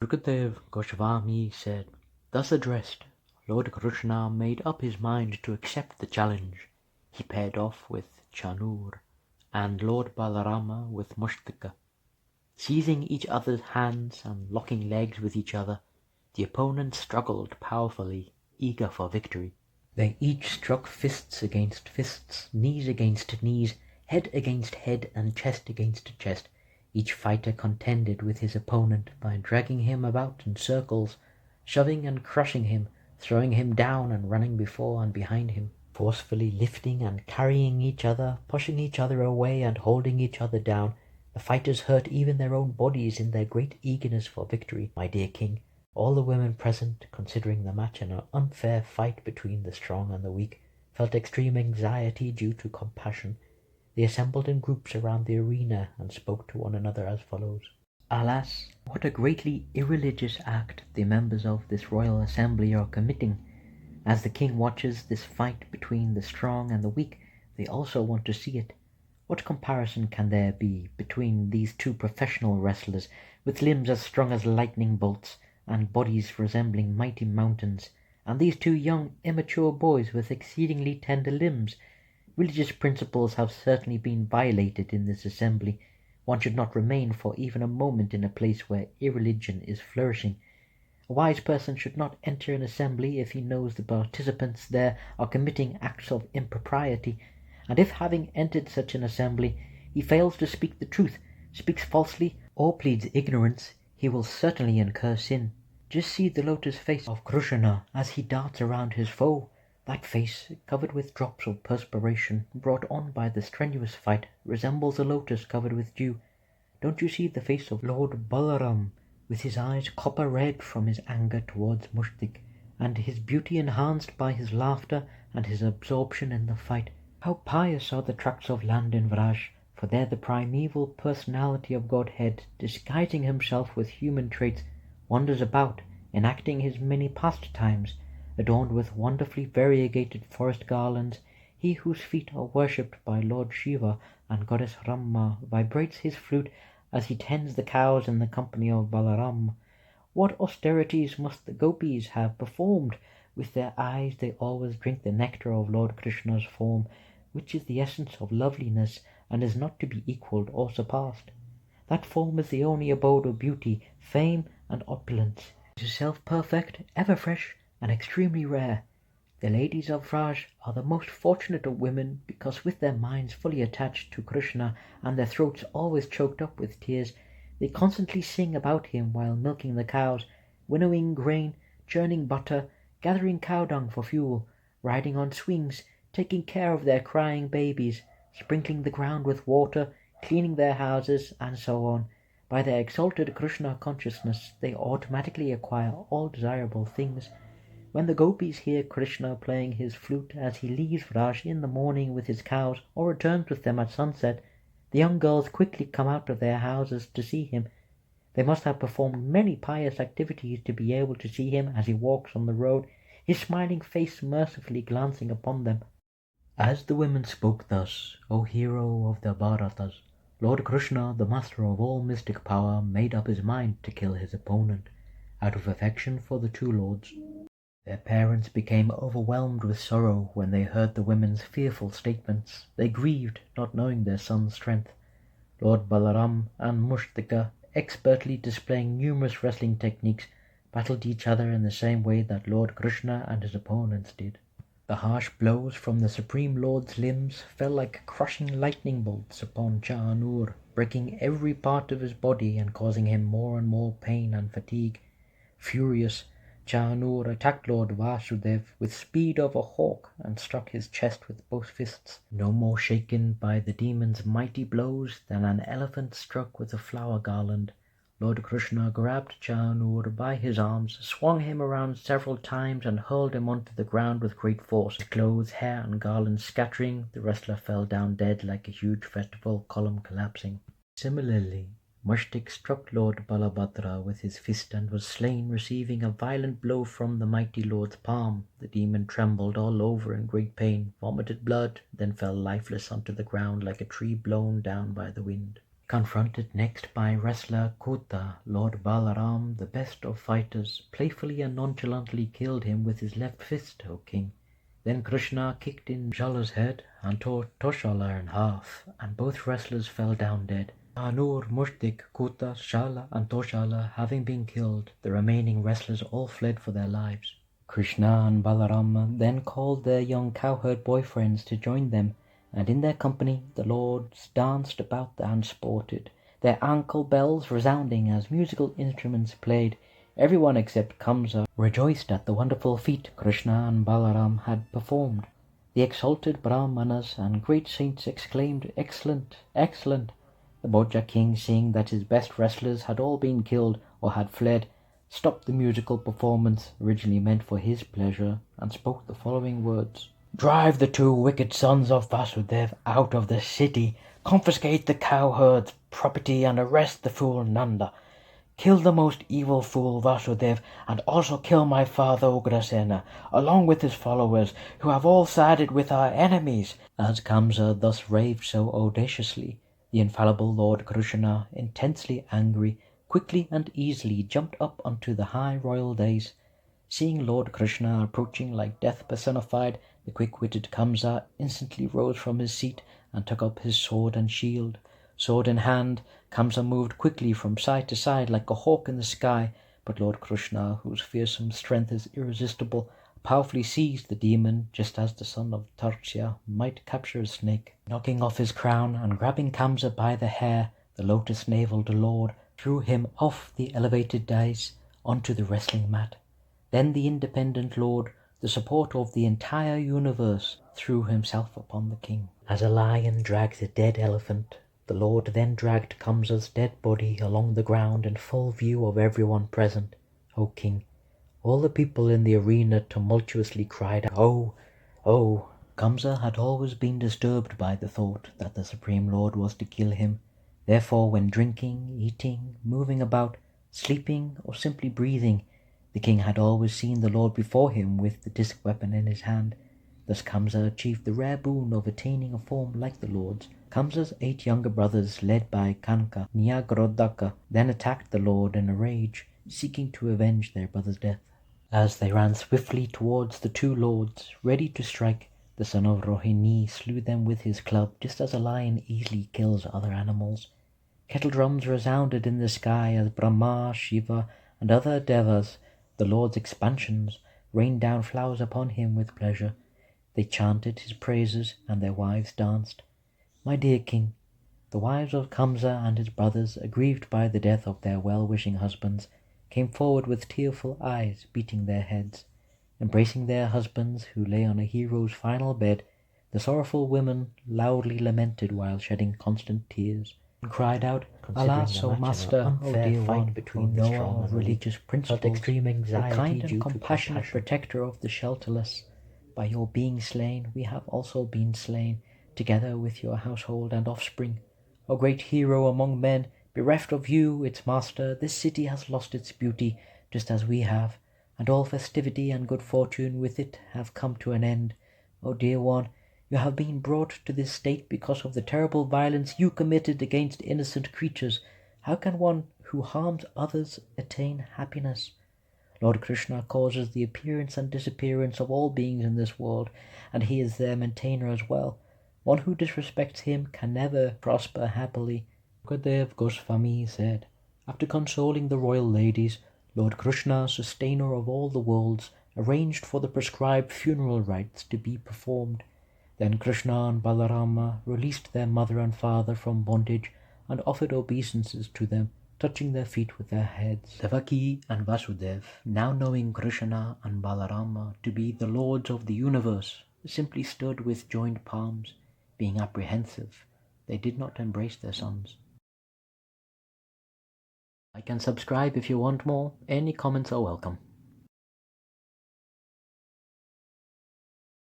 Sukadev Goswami said, thus addressed, Lord Krishna made up his mind to accept the challenge. He paired off with Cānūra and Lord Balarama with Muştika. Seizing each other's hands and locking legs with each other, the opponents struggled powerfully, eager for victory. They each struck fists against fists, knees against knees, head against head, and chest against chest. Each fighter contended with his opponent by dragging him about in circles, shoving and crushing him, throwing him down and running before and behind him, forcefully lifting and carrying each other, pushing each other away and holding each other down. The fighters hurt even their own bodies in their great eagerness for victory. My dear king, all the women present, considering the match an unfair fight between the strong and the weak, felt extreme anxiety due to compassion. They assembled in groups around the arena and spoke to one another as follows. Alas, what a greatly irreligious act the members of this royal assembly are committing. As the king watches this fight between the strong and the weak, they also want to see it. What comparison can there be between these two professional wrestlers, with limbs as strong as lightning bolts and bodies resembling mighty mountains, and these two young immature boys with exceedingly tender limbs? Religious principles have certainly been violated in this assembly. One should not remain for even a moment in a place where irreligion is flourishing. A wise person should not enter an assembly if he knows the participants there are committing acts of impropriety, and if, having entered such an assembly, he fails to speak the truth, speaks falsely, or pleads ignorance, he will certainly incur sin. Just see the lotus face of Krishna as he darts around his foe. That face, covered with drops of perspiration brought on by the strenuous fight, resembles a lotus covered with dew. Don't you see the face of Lord Balaram, with his eyes copper red from his anger towards Muştika, and his beauty enhanced by his laughter and his absorption in the fight? How pious are the tracts of land in Vraj, for there the primeval personality of Godhead, disguising himself with human traits, wanders about, enacting his many pastimes, adorned with wonderfully variegated forest garlands. He whose feet are worshipped by Lord Shiva and Goddess Rama vibrates his flute as he tends the cows in the company of Balaram. What austerities must the gopis have performed! With their eyes they always drink the nectar of Lord Krishna's form, which is the essence of loveliness and is not to be equalled or surpassed. That form is the only abode of beauty, fame, and opulence. It is self-perfect, ever fresh, and extremely rare. The ladies of Vraj are the most fortunate of women, because with their minds fully attached to Krishna and their throats always choked up with tears, they constantly sing about him while milking the cows, winnowing grain, churning butter, gathering cow dung for fuel, riding on swings, taking care of their crying babies, sprinkling the ground with water, cleaning their houses, and so on. By their exalted Krishna consciousness, they automatically acquire all desirable things. When the gopis hear Krishna playing his flute as he leaves Vraj in the morning with his cows, or returns with them at sunset, the young girls quickly come out of their houses to see him. They must have performed many pious activities to be able to see him as he walks on the road, his smiling face mercifully glancing upon them. As the women spoke thus, O hero of the Bharatas, Lord Krishna, the master of all mystic power, made up his mind to kill his opponent, out of affection for the two lords. Their parents became overwhelmed with sorrow when they heard the women's fearful statements. They grieved, not knowing their son's strength. Lord Balaram and Muştika, expertly displaying numerous wrestling techniques, battled each other in the same way that Lord Krishna and his opponents did. The harsh blows from the Supreme Lord's limbs fell like crushing lightning bolts upon Cānūra, breaking every part of his body and causing him more and more pain and fatigue. Furious, Cānūra attacked Lord Vasudev with speed of a hawk and struck his chest with both fists. No more shaken by the demon's mighty blows than an elephant struck with a flower garland, Lord Krishna grabbed Cānūra by his arms, swung him around several times, and hurled him onto the ground with great force. His clothes, hair, and garlands scattering, the wrestler fell down dead like a huge festival column collapsing. Similarly, Muştika struck Lord Balabhadra with his fist and was slain, receiving a violent blow from the mighty lord's palm. The demon trembled all over in great pain, vomited blood, then fell lifeless onto the ground like a tree blown down by the wind. Confronted next by wrestler Kūta, Lord Balaram, the best of fighters, playfully and nonchalantly killed him with his left fist, O king. Then Krishna kicked in Śala's head and tore Tośala in half, and both wrestlers fell down dead. Cānūra Muştika, Kūta, Śala and Tośala having been killed, the remaining wrestlers all fled for their lives. Krishna and Balarama then called their young cowherd boyfriends to join them, and in their company the lords danced about and sported, their ankle bells resounding as musical instruments played. Everyone except Kamsa rejoiced at the wonderful feat Krishna and Balaram had performed. The exalted Brahmanas and great saints exclaimed, "Excellent, excellent!" The Bhoja king, seeing that his best wrestlers had all been killed or had fled, stopped the musical performance originally meant for his pleasure and spoke the following words: "Drive the two wicked sons of Vasudeva out of the city, confiscate the cowherd's property and arrest the fool Nanda. Kill the most evil fool Vasudeva and also kill my father Ugrasena, along with his followers, who have all sided with our enemies." As Kamsa thus raved so audaciously, the infallible Lord Krishna, intensely angry, quickly and easily jumped up onto the high royal dais. Seeing Lord Krishna approaching like death personified, the quick-witted Kamsa instantly rose from his seat and took up his sword and shield. Sword in hand, Kamsa moved quickly from side to side like a hawk in the sky, but Lord Krishna, whose fearsome strength is irresistible, powerfully seized the demon just as the son of Tarsya might capture a snake. Knocking off his crown and grabbing Kamsa by the hair, the lotus-naveled lord threw him off the elevated dais onto the wrestling mat. Then the independent lord, the support of the entire universe, threw himself upon the king. As a lion drags a dead elephant, the lord then dragged Kamsa's dead body along the ground in full view of everyone present. O king, all the people in the arena tumultuously cried, "Oh! Oh!" Kamsa had always been disturbed by the thought that the Supreme Lord was to kill him. Therefore, when drinking, eating, moving about, sleeping, or simply breathing, the king had always seen the Lord before him with the disc weapon in his hand. Thus Kamsa achieved the rare boon of attaining a form like the Lord's. Kamsa's 8 younger brothers, led by Kanka, Nyagrodaka, then attacked the Lord in a rage, seeking to avenge their brother's death. As they ran swiftly towards the 2 lords, ready to strike, the son of Rohini slew them with his club, just as a lion easily kills other animals. Kettle drums resounded in the sky as Brahma, Shiva, and other devas, the Lord's expansions, rained down flowers upon him with pleasure. They chanted his praises, and their wives danced. My dear king, the wives of Kamsa and his brothers, aggrieved by the death of their well-wishing husbands, came forward with tearful eyes, beating their heads. Embracing their husbands, who lay on a hero's final bed, the sorrowful women loudly lamented while shedding constant tears, and cried out, "Alas, O master, O dear one, between the strong of religious principles, extreme anxiety, O kind and compassionate protector of the shelterless, by your being slain, we have also been slain, together with your household and offspring. O great hero among men, bereft of you, its master, this city has lost its beauty, just as we have, and all festivity and good fortune with it have come to an end. O dear one, you have been brought to this state because of the terrible violence you committed against innocent creatures. How can one who harms others attain happiness? Lord Krishna causes the appearance and disappearance of all beings in this world, and he is their maintainer as well. One who disrespects him can never prosper happily." Sukadev Goswami said, after consoling the royal ladies, Lord Krishna, sustainer of all the worlds, arranged for the prescribed funeral rites to be performed. Then Krishna and Balarama released their mother and father from bondage and offered obeisances to them, touching their feet with their heads. Devaki and Vasudeva, now knowing Krishna and Balarama to be the lords of the universe, simply stood with joined palms. Being apprehensive, they did not embrace their sons. Like and subscribe if you want more. Any comments are welcome.